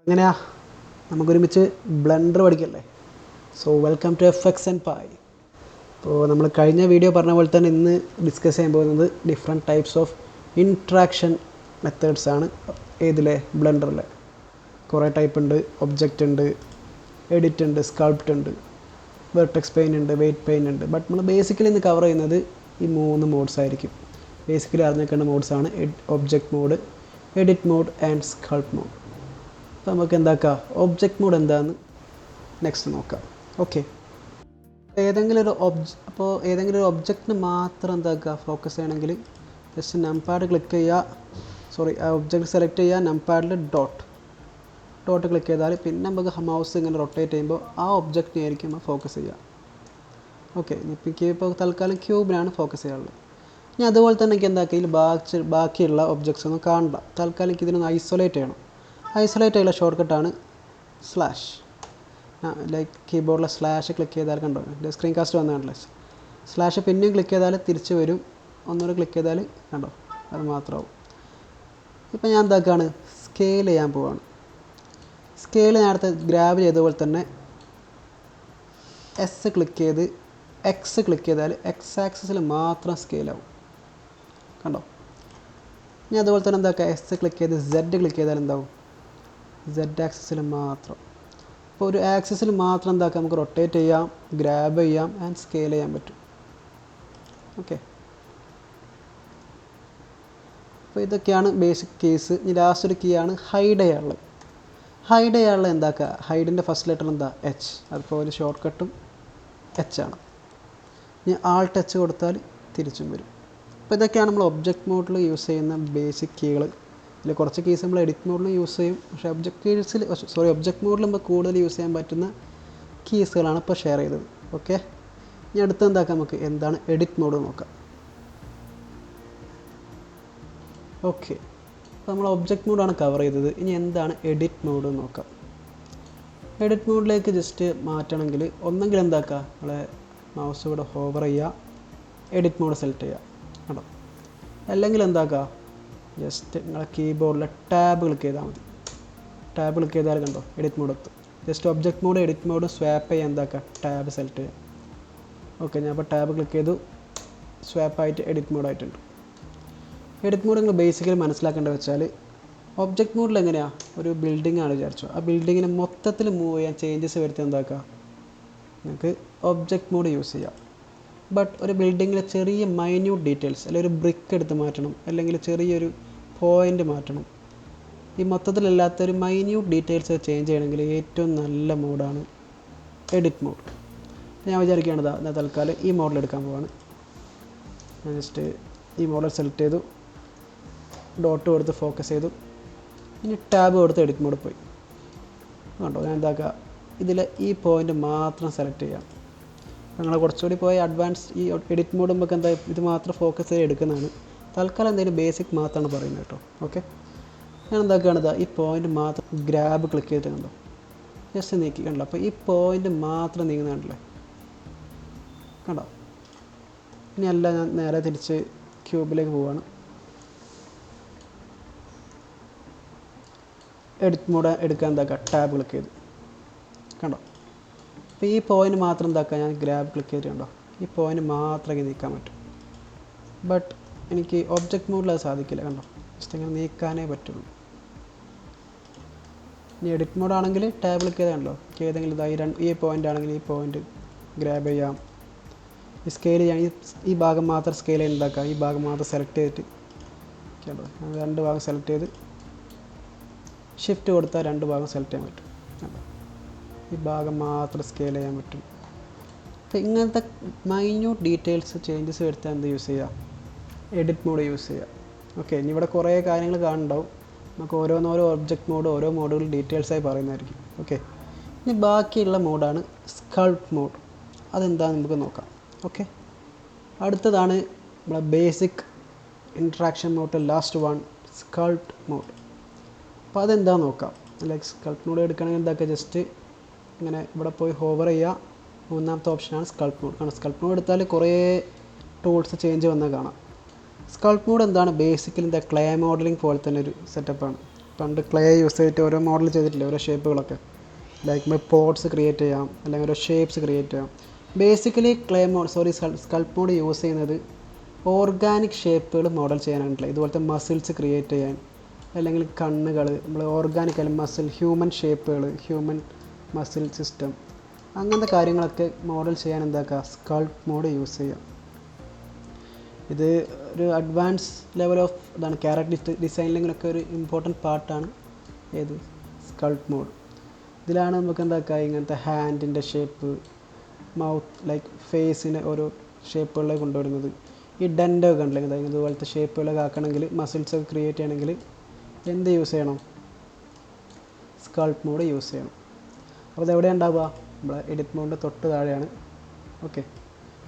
അങ്ങനെയാ നമുക്കൊരുമിച്ച് ബ്ലെൻഡർ പഠിക്കല്ലേ. So welcome to F and Pi. അപ്പോൾ നമ്മൾ കഴിഞ്ഞ വീഡിയോ പറഞ്ഞ പോലെ തന്നെ ഇന്ന് ഡിസ്കസ് ചെയ്യാൻ പോകുന്നത് different types of interaction methods ആണ്. ഏതിലെ ബ്ലെൻഡറിലെ കുറേ ടൈപ്പ് ഉണ്ട്. ഒബ്ജക്റ്റ് ഉണ്ട്, എഡിറ്റ് ഉണ്ട്, സ്കൾപ്റ്റ് ഉണ്ട്, വെർട്ടെക്സ് പെയിൻ ഉണ്ട്, വെയ്റ്റ് പെയിൻ ഉണ്ട്. ബട്ട് നമ്മൾ ബേസിക്കലി ഇന്ന് കവർ ചെയ്യുന്നത് ഈ 3 മോഡ്സ് ആയിരിക്കും. ബേസിക്കലി അറിഞ്ഞേക്കേണ്ട മോഡ്സാണ് object mode, edit mode and sculpt mode. അപ്പോൾ നമുക്ക് എന്താക്കാം, ഒബ്ജക്റ്റ് മോഡ് എന്താണെന്ന് നെക്സ്റ്റ് നോക്കാം. ഓക്കെ, ഏതെങ്കിലും ഒരു ഒബ്ജക്റ്റിന് മാത്രം എന്താക്കുക ഫോക്കസ് ചെയ്യണമെങ്കിൽ ജസ്റ്റ് നംപാഡ് ക്ലിക്ക് ചെയ്യുക. ആ ഒബ്ജക്റ്റ് സെലക്ട് ചെയ്യുക, നംപാഡിൽ ഡോട്ട് ക്ലിക്ക് ചെയ്താൽ പിന്നെ നമുക്ക് മൗസ് ഇങ്ങനെ റൊട്ടേറ്റ് ചെയ്യുമ്പോൾ ആ ഒബ്ജക്റ്റിനായിരിക്കും നമ്മൾ ഫോക്കസ് ചെയ്യുക. ഓക്കെ, ഇപ്പോൾ തൽക്കാലം ക്യൂബിനാണ് ഫോക്കസ് ചെയ്യാനുള്ളത്. ഇനി അതുപോലെ തന്നെ എനിക്ക് എന്താക്കുക, ഇതിൽ ബാക്കിയുള്ള ഒബ്ജക്ട്സ് ഒന്നും കാണണ്ട. തൽക്കാലം എനിക്ക് ഇതിനൊന്ന് ഐസൊലേറ്റ് ചെയ്യണം. ഐസൊലേറ്റ് ചെയ്യുന്ന ഷോർട്ട് കട്ടാണ് സ്ലാഷ്. ലൈക്ക് കീബോർഡിലെ സ്ലാഷ് ക്ലിക്ക് ചെയ്താൽ കണ്ടോ സ്ക്രീൻ കാസ്റ്റ് വന്നതാണല്ലേ. സ്ലാഷ് പിന്നെയും ക്ലിക്ക് ചെയ്താൽ തിരിച്ച് വരും, ഒന്നുകൂടി ക്ലിക്ക് ചെയ്താൽ കണ്ടോ അത് മാത്രമാവും. ഇപ്പം ഞാൻ എന്താക്കുകയാണ്, സ്കെയിൽ ചെയ്യാൻ പോവാണ്. സ്കെയിൽ നേരത്തെ ഗ്രാബ് ചെയ്ത പോലെ തന്നെ എസ് ക്ലിക്ക് ചെയ്ത് എക്സ് ക്ലിക്ക് ചെയ്താൽ എക്സ് ആക്സിസിൽ മാത്രം സ്കെയിലാവും. കണ്ടോ. ഇനി അതുപോലെ തന്നെ എന്താക്കുക, എസ് ക്ലിക്ക് ചെയ്ത് സെഡ് ക്ലിക്ക് ചെയ്താൽ എന്താവും, സെഡ് ആക്സിസിൽ മാത്രം. അപ്പോൾ ഒരു ആക്സിസിൽ മാത്രം എന്താക്കാം, നമുക്ക് റൊട്ടേറ്റ് ചെയ്യാം, ഗ്രാബ് ചെയ്യാം ആൻഡ് സ്കെയിൽ ചെയ്യാൻ പറ്റും. ഓക്കെ, അപ്പോൾ ഇതൊക്കെയാണ് ബേസിക് കേസ്. ഇനി ലാസ്റ്റ് ഒരു കീ ആണ് ഹൈഡ് ചെയ്യാനുള്ളത്. ഹൈഡ് ചെയ്യാനുള്ളത് എന്താക്കുക, ഹൈഡിൻ്റെ ഫസ്റ്റ് ലെറ്റർ എന്താ, എച്ച്. അതിപ്പോൾ ഒരു ഷോർട്ട് കട്ടും എച്ച് ആണ്. ഇനി ആൾട്ട് എച്ച് കൊടുത്താൽ തിരിച്ചും വരും. അപ്പോൾ ഇതൊക്കെയാണ് നമ്മൾ ഒബ്ജക്റ്റ് മോഡിൽ യൂസ് ചെയ്യുന്ന ബേസിക് കീകൾ. ഇതിൽ കുറച്ച് കേസ് നമ്മൾ എഡിറ്റ് മോഡിൽ യൂസ് ചെയ്യും, പക്ഷേ ഒബ്ജക്റ്റ് മോഡിൽ നമ്മൾ കൂടുതൽ യൂസ് ചെയ്യാൻ പറ്റുന്ന കീസുകളാണ് ഇപ്പോൾ ഷെയർ ചെയ്തത്. ഓക്കെ, ഇനി അടുത്ത് എന്താക്കാം, നമുക്ക് എന്താണ് എഡിറ്റ് മോഡ് നോക്കാം. ഓക്കെ, അപ്പോൾ നമ്മൾ ഒബ്ജക്റ്റ് മോഡാണ് കവർ ചെയ്തത്. ഇനി എന്താണ് എഡിറ്റ് മോഡ് നോക്കാം. എഡിറ്റ് മോഡിലേക്ക് ജസ്റ്റ് മാറ്റണമെങ്കിൽ ഒന്നെങ്കിൽ എന്താക്കുക, നമ്മളെ മൗസ് കൂടെ ഹോവർ ചെയ്യുക, എഡിറ്റ് മോഡ് സെലക്ട് ചെയ്യുക. കേട്ടോ, അല്ലെങ്കിൽ എന്താക്കുക, ജസ്റ്റ് നിങ്ങളെ കീബോർഡിലെ ടാബ് ക്ലിക്ക് ചെയ്താൽ മതി. ടാബ് ക്ലിക്ക് ചെയ്താൽ കണ്ടോ എഡിറ്റ് മോഡ് എത്തും. Just object mode edit mode swap ചെയ്യാൻ എന്താക്കുക, ടാബ് സെലക്ട് ചെയ്യാം. ഓക്കെ, ഞാൻ അപ്പോൾ ടാബ് ക്ലിക്ക് ചെയ്തു, സ്വാപ്പായിട്ട് എഡിറ്റ് മോഡായിട്ടുണ്ട്. എഡിറ്റ് മോഡ് നിങ്ങൾ ബേസിക്കലി മനസ്സിലാക്കേണ്ടത് വെച്ചാൽ, ഒബ്ജക്റ്റ് മോഡിൽ എങ്ങനെയാണ്, ഒരു ബിൽഡിംഗ് ആണ് വിചാരിച്ചു, ആ ബിൽഡിങ്ങിനെ മൊത്തത്തിൽ മൂവ് ചെയ്യാൻ ചേഞ്ചസ് വരുത്തി എന്താക്കുക, നിങ്ങൾക്ക് ഒബ്ജക്റ്റ് മോഡ് യൂസ് ചെയ്യാം. ബട്ട് ഒരു ബിൽഡിങ്ങിലെ ചെറിയ മൈന്യൂട്ട് ഡീറ്റെയിൽസ്, അല്ലെങ്കിൽ ഒരു ബ്രിക്ക് എടുത്ത് മാറ്റണം, അല്ലെങ്കിൽ ചെറിയൊരു പോയിൻ്റ് മാറ്റണം, ഈ മൊത്തത്തിലല്ലാത്തൊരു മൈന്യൂട്ട് ഡീറ്റെയിൽസ് ചേഞ്ച് ചെയ്യണമെങ്കിൽ ഏറ്റവും നല്ല മോഡാണ് എഡിറ്റ് മോഡ്. ഞാൻ വിചാരിക്കേണ്ടതാ, ഞാൻ തൽക്കാലം ഈ മോഡൽ എടുക്കാൻ പോവാണ്. ഞാൻ ജസ്റ്റ് ഈ മോഡൽ സെലക്ട് ചെയ്തു, ഡോട്ട് കൊടുത്ത് ഫോക്കസ് ചെയ്തു, ഇനി ടാബ് കൊടുത്ത് എഡിറ്റ് മോഡ് പോയി. കണ്ടോ, ഞാൻ എന്താക്കുക, ഇതിൽ ഈ പോയിൻ്റ് മാത്രം സെലക്ട് ചെയ്യാം. നിങ്ങൾ കുറച്ചുകൂടി പോയി അഡ്വാൻസ് ഈ എഡിറ്റ് മോഡ് നമുക്ക് എന്താ ഇത് മാത്രം ഫോക്കസ് ചെയ്ത് എടുക്കുന്നതാണ്. തൽക്കാലം എന്തെങ്കിലും ബേസിക് മാത്രമാണ് പറയുന്നത് കേട്ടോ. ഓക്കെ, ഞാൻ എന്താക്കുകയാണിത്, ഈ പോയിൻ്റ് മാത്രം ഗ്രാബ് ക്ലിക്ക് ചെയ്തിട്ട് കണ്ടോ ജസ്റ്റ് നീക്കി കണ്ടോ. അപ്പോൾ ഈ പോയിൻ്റ് മാത്രം നീങ്ങുന്നുണ്ടല്ലേ, കണ്ടോ. ഇനി അല്ല, ഞാൻ നേരെ തിരിച്ച് ക്യൂബിലേക്ക് പോവുകയാണ്. എഡിറ്റ് മോഡ് എടുക്കാൻ എന്താക്കുക, ടാബ് ക്ലിക്ക് ചെയ്തു കണ്ടോ. അപ്പോൾ ഈ പോയിൻ്റ് മാത്രം എന്താക്കുക, ഞാൻ ഗ്രാബ് ക്ലിക്ക് ചെയ്തിട്ട് കണ്ടോ, ഈ പോയിൻ്റ് മാത്രമേ നീക്കാൻ പറ്റും. ബട്ട് എനിക്ക് ഒബ്ജക്റ്റ് മോഡിൽ അത് സാധിക്കില്ല. കണ്ടോ, ജസ്റ്റ് ഇങ്ങനെ നീക്കാനേ പറ്റുള്ളൂ. ഇനി എഡിറ്റ് മോഡാണെങ്കിൽ ടാബ് ക്ലിക്ക് ചെയ്താണല്ലോ, ഏതെങ്കിലും ഈ പോയിൻ്റ് ആണെങ്കിൽ ഈ പോയിൻ്റ് ഗ്രാബ് ചെയ്യാം. ഈ സ്കെയിൽ ചെയ്യാൻ ഈ ഭാഗം മാത്രം സ്കെയിൽ ചെയ്ത് ഉണ്ടാക്കാം. ഈ ഭാഗം മാത്രം സെലക്ട് ചെയ്തിട്ട് കേട്ടോ, രണ്ട് ഭാഗം സെലക്ട് ചെയ്ത് ഷിഫ്റ്റ് കൊടുത്താൽ രണ്ട് ഭാഗം സെലക്ട് ചെയ്യാൻ പറ്റും. കേട്ടോ, ഈ ഭാഗം മാത്രം സ്കെയിൽ ചെയ്യാൻ പറ്റും. അപ്പോൾ ഇങ്ങനത്തെ മൈന്യൂട്ട് ഡീറ്റെയിൽസ് ചേഞ്ചസ് വരുത്താൻ എന്ത് യൂസ് ചെയ്യുക, എഡിറ്റ് മോഡ് യൂസ് ചെയ്യുക. ഓക്കെ, ഇനി ഇവിടെ കുറേ കാര്യങ്ങൾ കാണുന്നുണ്ടാവും. നമുക്ക് ഓരോ ഒബ്ജക്റ്റ് മോഡ് ഓരോ മോഡുകൾ ഡീറ്റെയിൽസായി പറയുന്നതായിരിക്കും. ഓക്കെ, ഇനി ബാക്കിയുള്ള മോഡാണ് സ്കൾപ്റ്റ് മോഡ്. അതെന്താണെന്ന് നമുക്ക് നോക്കാം. ഓക്കെ, അടുത്തതാണ് നമ്മളെ basic interaction mode, last one sculpt mode. അപ്പോൾ അതെന്താണെന്ന് നോക്കാം. ലൈക്ക് സ്കൾപ്റ്റ് മോഡ് എടുക്കണമെങ്കിൽ എന്താക്കുക, ജസ്റ്റ് ഇങ്ങനെ ഇവിടെ പോയി ഹോവർ ചെയ്യുക. മൂന്നാമത്തെ ഓപ്ഷനാണ് സ്കൾപ്റ്റ് മോഡ്. കാരണം സ്കൾപ്റ്റ് മോഡ് എടുത്താൽ കുറേ ടൂൾസ് ചേഞ്ച് വന്നാൽ കാണാം. സ്കൾപ്റ്റ് മോഡ് എന്താണ്, ബേസിക്കലി എന്താ ക്ലേ മോഡലിംഗ് പോലെ തന്നെ ഒരു സെറ്റപ്പാണ്. പണ്ട് ക്ലേ യൂസ് ചെയ്തിട്ട് ഓരോ മോഡൽ ചെയ്തിട്ടില്ലേ ഓരോ ഷേപ്പുകളൊക്കെ. ലൈക്ക് നമ്മൾ പോട്ട്സ് ക്രിയേറ്റ് ചെയ്യാം, അല്ലെങ്കിൽ ഓരോ ഷേപ്സ് ക്രിയേറ്റ് ചെയ്യാം. ബേസിക്കലി സ്കൾപ്റ്റ് മോഡ് യൂസ് ചെയ്യുന്നത് ഓർഗാനിക് ഷേപ്പുകൾ മോഡൽ ചെയ്യാനായിട്ടില്ല. ഇതുപോലത്തെ മസിൽസ് ക്രിയേറ്റ് ചെയ്യാൻ, അല്ലെങ്കിൽ കണ്ണുകൾ, നമ്മൾ ഓർഗാനിക് അല്ലെങ്കിൽ മസിൽ, ഹ്യൂമൻ ഷേപ്പുകൾ, ഹ്യൂമൻ മസിൽ സിസ്റ്റം, അങ്ങനത്തെ കാര്യങ്ങളൊക്കെ മോഡൽ ചെയ്യാൻ എന്താക്കുക, സ്കൾപ്റ്റ് മോഡ് യൂസ് ചെയ്യാം. ഇത് ഒരു അഡ്വാൻസ് ലെവൽ ഓഫ് ഇതാണ് ക്യാരക്ടർ ഡിസൈനിലെങ്കിലൊക്കെ ഒരു ഇമ്പോർട്ടൻറ്റ് പാർട്ടാണ് ഏത് സ്കൾപ്റ്റ് മോഡ്. ഇതിലാണ് നമുക്ക് എന്താക്കുക, ഇങ്ങനത്തെ ഹാൻഡിൻ്റെ ഷേപ്പ്, മൗത്ത്, ലൈക്ക് ഫേസിന് ഓരോ ഷേപ്പുകളിലേക്ക് കൊണ്ടുവരുന്നത്. ഈ ഡെൻറ്റൊക്കെ ഉണ്ടെങ്കിൽ ഇതുപോലത്തെ ഷേപ്പുകളൊക്കെ ആക്കണമെങ്കിൽ, മസിൽസൊക്കെ ക്രിയേറ്റ് ചെയ്യണമെങ്കിൽ എന്ത് യൂസ് ചെയ്യണം, സ്കൾപ്റ്റ് മോഡ് യൂസ് ചെയ്യണം. അപ്പോൾ ഇതെവിടെയാണ് ഉണ്ടാവുക, നമ്മളെ എഡിറ്റ് മോഡിൻ്റെ തൊട്ട് താഴെയാണ്. ഓക്കെ,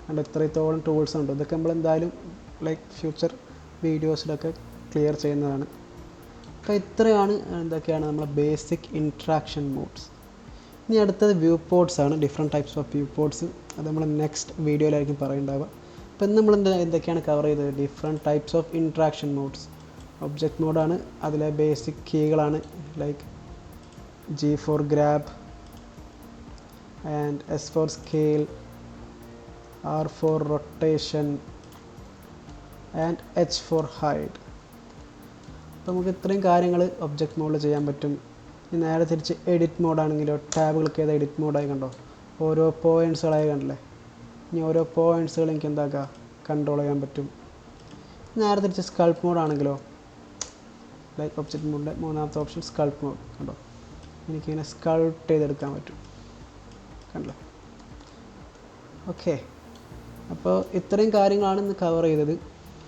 അതുകൊണ്ട് ഇത്രത്തോളം ടൂൾസ് ഉണ്ട്. ഇതൊക്കെ നമ്മൾ എന്തായാലും ലൈക്ക് ഫ്യൂച്ചർ വീഡിയോസിലൊക്കെ ക്ലിയർ ചെയ്യുന്നതാണ്. അപ്പോൾ ഇത്രയാണ് എന്തൊക്കെയാണ് നമ്മളെ ബേസിക് ഇൻട്രാക്ഷൻ മോഡ്സ്. ഇനി അടുത്തത് വ്യൂ പോർട്സ് ആണ്. Different types of view ports. അത് നമ്മൾ നെക്സ്റ്റ് വീഡിയോയിലായിരിക്കും പറയുന്നുണ്ടാവുക. അപ്പോൾ ഇന്ന് നമ്മൾ എന്തൊക്കെയാണ് കവർ ചെയ്തത്, different types of interaction modes. Object മോഡാണ്, അതിലെ ബേസിക് കീകളാണ് like G for grab and S for scale, R for rotation and H for hide. അപ്പോൾ നമുക്ക് ഇത്രയും കാര്യങ്ങൾ ഒബ്ജക്റ്റ് മോഡിൽ ചെയ്യാൻ പറ്റും. ഇനി നേരെ തിരിച്ച് എഡിറ്റ് മോഡാണെങ്കിലോ, ടാബുകൾക്ക് ഏതാ എഡിറ്റ് മോഡായി കണ്ടോ, ഓരോ പോയിൻറ്റ്സുകളായി കണ്ടില്ലേ. ഇനി ഓരോ പോയിൻറ്റ്സുകൾ എനിക്ക് എന്താക്കുക, കൺട്രോൾ ചെയ്യാൻ പറ്റും. നേരെ തിരിച്ച് സ്കൾപ്റ്റ് മോഡാണെങ്കിലോ, ലൈക്ക് ഒബ്ജക്റ്റ് മോഡിൻ്റെ മൂന്നാമത്തെ ഓപ്ഷൻ സ്കൾപ്റ്റ് മോഡ് കണ്ടോ, എനിക്കിങ്ങനെ സ്കൾപ്റ്റ് ചെയ്തെടുക്കാൻ പറ്റും, കണ്ടല്ലോ. ഓക്കെ, അപ്പോൾ ഇത്രയും കാര്യങ്ങളാണ് ഇന്ന് കവർ ചെയ്തത്.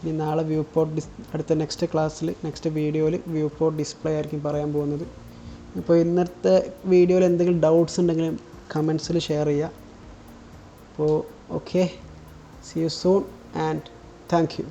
ഇനി നാളെ വ്യൂ പോർട്ട് അടുത്ത നെക്സ്റ്റ് ക്ലാസ്സിൽ, നെക്സ്റ്റ് വീഡിയോയിൽ വ്യൂ പോർട്ട് ഡിസ്പ്ലേ ആയിരിക്കും പറയാൻ പോകുന്നത്. ഇപ്പോൾ ഇന്നത്തെ വീഡിയോയിൽ എന്തെങ്കിലും ഡൗട്ട്സ് ഉണ്ടെങ്കിലും കമൻസിൽ ഷെയർ ചെയ്യുക. അപ്പോൾ okay, see you soon and thank U.